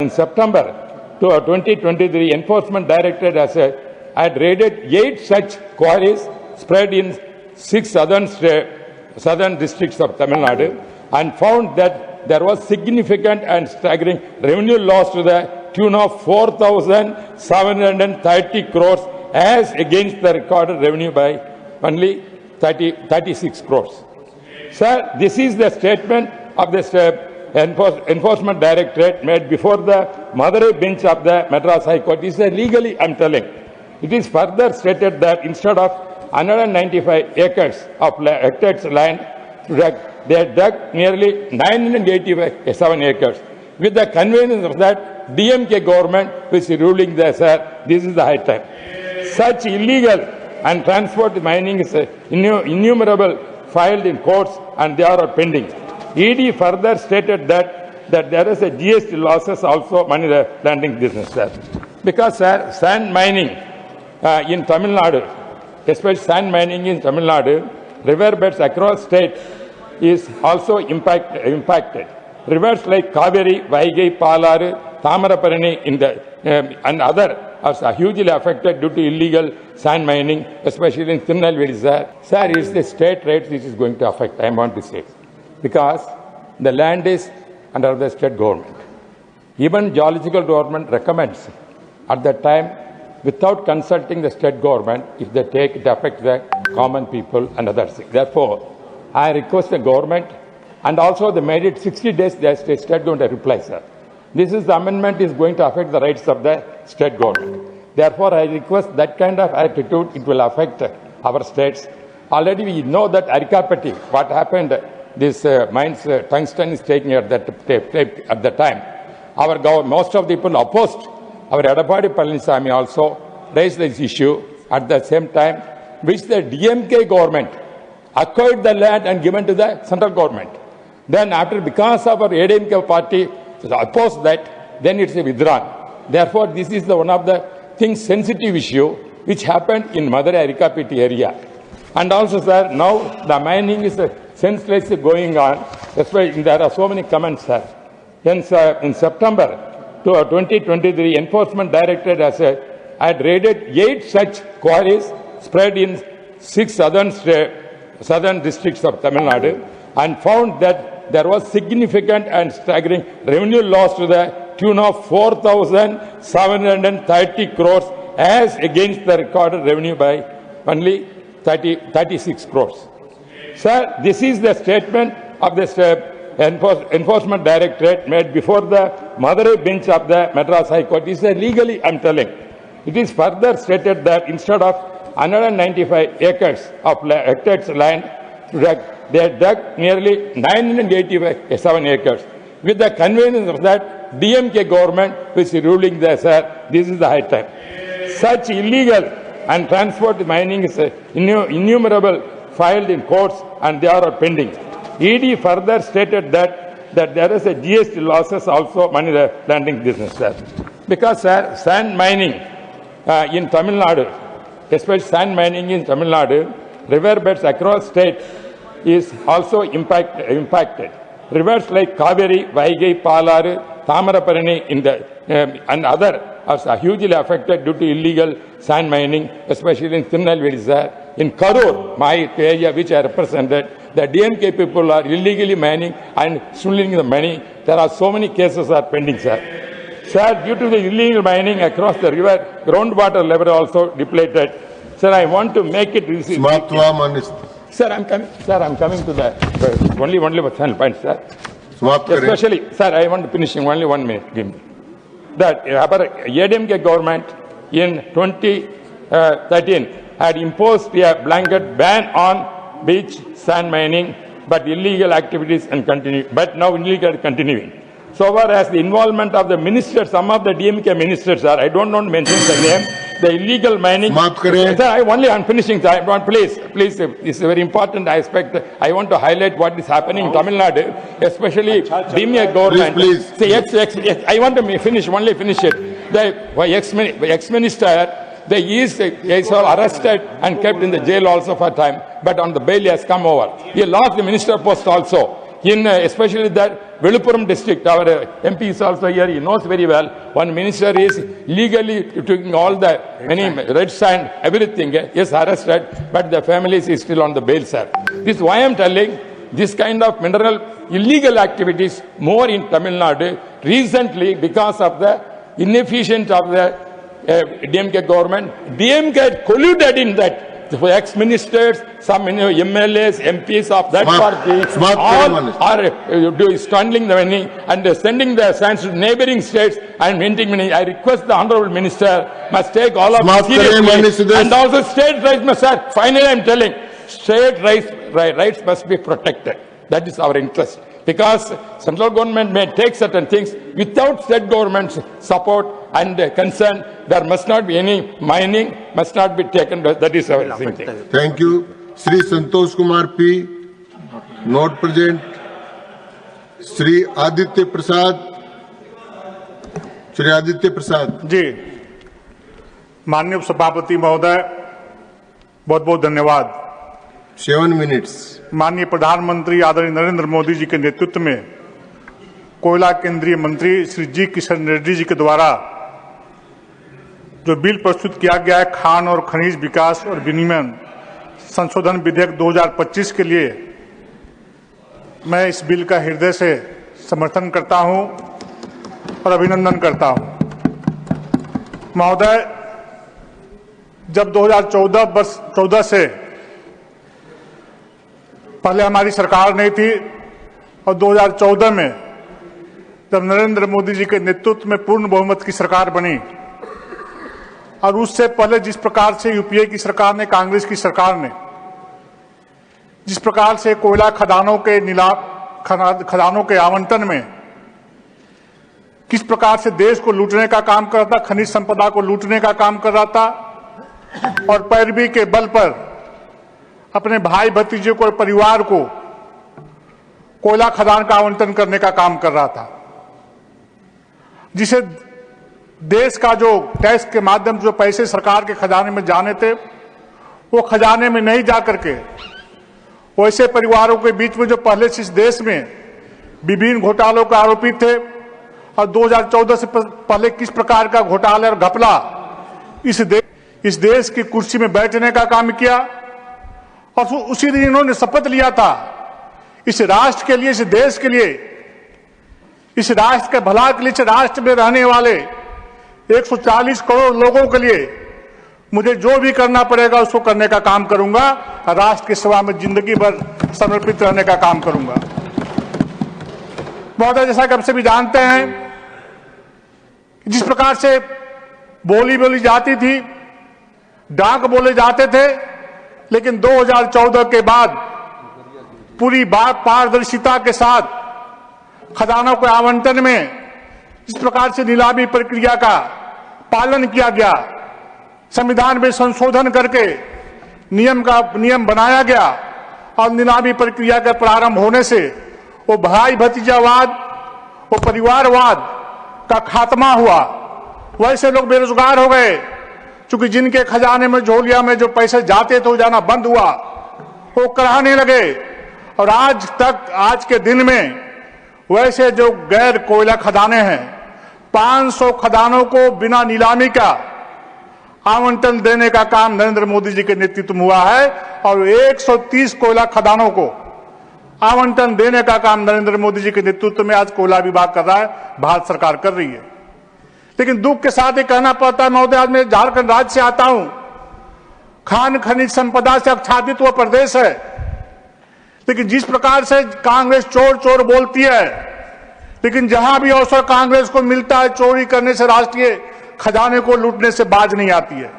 In September 2023, Enforcement Directorate had raided 8 such quarries spread in 6 southern districts of Tamil Nadu and found that there was significant and staggering revenue loss to the tune of 4,730 crores as against the recorded revenue by only 36 crores. Sir, this is the statement of the Enforcement Directorate made before the Madurai bench of the Madras High Court. This is legally, I am telling. It is further stated that instead of 195 acres of hectares land, they had dug nearly 987 acres. With the convenience of that, DMK government which is ruling there, sir, this is the high time. Such illegal and transport mining is innumerable filed in courts and they are pending. ED further stated that there is a GST losses also money laundering business, sir. Because, sir, sand mining in Tamil Nadu, especially sand mining in Tamil Nadu, riverbeds across state is also impacted. Rivers like Kaveri, Vaigai, Palaru, Tamaraparani and other are hugely affected due to illegal sand mining, especially in Tirunelveli, sir. Sir, it's the state rates which is going to affect, I want to say. Because the land is under the state government. Even geological government recommends at that time, without consulting the state government, if they take it affects the common people and others. Therefore, I request the government, and also they made it 60 days, the state government to reply, sir. This is the amendment is going to affect the rights of the state government. Therefore, I request that kind of attitude, it will affect our states. Already we know that Arikapatti, what happened, this mines, tungsten is taking at that time. Our government, most of the people opposed. Our Edapadi Palaniswamy also raised this issue at the same time, which the DMK government acquired the land and given to the central government. Then after, because of our ADMK party opposed that, then it's withdrawn. Therefore, this is one of the things sensitive issue which happened in Madurai Arikapatti area. And also, sir, now the mining is senselessly going on. That's why there are so many comments, sir. In September 2023, Enforcement Directorate had raided 8 such quarries spread in 6 southern districts of Tamil Nadu and found that there was significant and staggering revenue loss to the tune of 4,730 crores as against the recorded revenue by only 36 crores. Sir, this is the statement of the Enforcement Directorate made before the Madurai bench of the Madras High Court. This is legally, I am telling. It is further stated that instead of 195 acres of hectares land, they had dug nearly 987 acres. With the convenience of that, DMK government which is ruling there, sir, this is the high time. Such illegal and transport mining is innumerable filed in courts and they are pending. ED further stated that there is a GST losses also money laundering business, sir. Because, sir, sand mining in Tamil Nadu, especially sand mining in Tamil Nadu, riverbeds across state is also impacted. Rivers like Kaveri, Vaigai, Palaru, Tamaraparani and other are hugely affected due to illegal sand mining, especially in Tirunelveli, sir. In Karur, my area which I represented, the DMK people are illegally mining and stealing the money. There are so many cases are pending, sir. Sir, due to the illegal mining across the river, groundwater level also depleted. Sir, I want to make it. Sir, I'm coming to the only final point, sir. Especially, sir, I want to finish in only 1 minute. Give me. That our ADMK government in 2013 had imposed a blanket ban on beach sand mining, but illegal activities and continue. But now illegal continuing. So far as the involvement of the ministers, some of the DMK ministers are, I don't want to mention the name, the illegal mining. Sir, I'm finishing, sir. Please, this is a very important aspect. I want to highlight what is happening in Tamil Nadu, especially DMK government. Please. I want to finish it. The ex-minister, he is arrested and kept in the jail also for time, but on the bail he has come over. He lost the minister post also. especially that Viluppuram district, our MP is also here, he knows very well. One minister is legally taking all the many red sand, everything, is arrested, but the families is still on the bail, sir. This is why I am telling, this kind of mineral illegal activities more in Tamil Nadu recently because of the inefficient of the DMK government. DMK had colluded in that. The ex-ministers, some MLAs, MPs of that party, all are handling the money and sending the sands to neighboring states and minting money. I request the Honorable Minister must take all of this seriously. And also state rights, sir. Finally, I am telling, state rights must be protected. That is our interest. Because central government may take certain things without state government's support and concern. There must not be any mining, must not be taken. That is our thing. Thank you. Sri Santosh Kumar P. Not present. Sri Aditya Prasad. Sri Aditya Prasad. जी, माननीय सभापति महोदय, बहुत बहुत धन्यवाद। 7 minutes. माननीय प्रधानमंत्री आदरणीय नरेंद्र मोदी जी के नेतृत्व में कोयला केंद्रीय मंत्री श्री जी किशन रेड्डी जी के द्वारा जो बिल प्रस्तुत किया गया है, खान और खनिज विकास और विनियमन संशोधन विधेयक 2025 के लिए, मैं इस बिल का हृदय से समर्थन करता हूं और अभिनंदन करता हूं। महोदय, जब 2014 से पहले हमारी सरकार नहीं थी और 2014 में जब नरेंद्र मोदी जी के नेतृत्व में पूर्ण बहुमत की सरकार बनी और उससे पहले जिस प्रकार से यूपीए की सरकार ने, कांग्रेस की सरकार ने जिस प्रकार से कोयला खदानों के आवंटन में किस प्रकार से देश को लूटने का काम कर रहा था, खनिज संपदा को लूटने का काम कर रहा था और पैरवी के बल पर अपने भाई भतीजे को और परिवार को कोयला खदान का आवंटन करने का काम कर रहा था, जिसे देश का जो टैक्स के माध्यम से जो पैसे सरकार के खजाने में जाने थे वो खजाने में नहीं जा करके वैसे परिवारों के बीच में जो पहले से इस देश में विभिन्न घोटालों का आरोपी थे और 2014 से पहले किस प्रकार का घोटाला और घपला इस देश की कुर्सी में बैठने का काम किया और उसी दिन इन्होंने शपथ लिया था इस राष्ट्र के लिए, इस देश के लिए, इस राष्ट्र के भला के लिए, इस राष्ट्र में रहने वाले 140 करोड़ लोगों के लिए मुझे जो भी करना पड़ेगा उसको करने का काम करूंगा, राष्ट्र की सेवा में जिंदगी भर समर्पित रहने का काम करूंगा। महोदय, जैसा कि आप सभी जानते हैं, जिस प्रकार से बोली जाती थी, डाक बोले जाते थे, लेकिन 2014 के बाद पूरी बात पारदर्शिता के साथ खजानों के आवंटन में जिस प्रकार से नीलामी प्रक्रिया का पालन किया गया, संविधान में संशोधन करके नियम बनाया गया और नीलामी प्रक्रिया का प्रारंभ होने से वो भाई भतीजावाद, वो परिवारवाद का खात्मा हुआ। वैसे लोग बेरोजगार हो गए क्योंकि जिनके खजाने में, झोलिया में जो पैसे जाते थे वो जाना बंद हुआ, वो कराने लगे और आज के दिन में वैसे जो गैर कोयला खदानें हैं 500 खदानों को बिना नीलामी का आवंटन देने का काम नरेंद्र मोदी जी के नेतृत्व में हुआ है और 130 कोयला खदानों को आवंटन देने का काम नरेंद्र मोदी जी के नेतृत्व में आज कोयला विभाग कर रहा है, भारत सरकार कर रही है। लेकिन दुख के साथ ये कहना पड़ता है महोदय, आज मैं झारखंड राज्य से आता हूं, खान खनिज संपदा से आच्छादित हुआ प्रदेश है, लेकिन जिस प्रकार से कांग्रेस चोर चोर बोलती है, लेकिन जहां भी अवसर कांग्रेस को मिलता है चोरी करने से, राष्ट्रीय खजाने को लूटने से बाज नहीं आती है।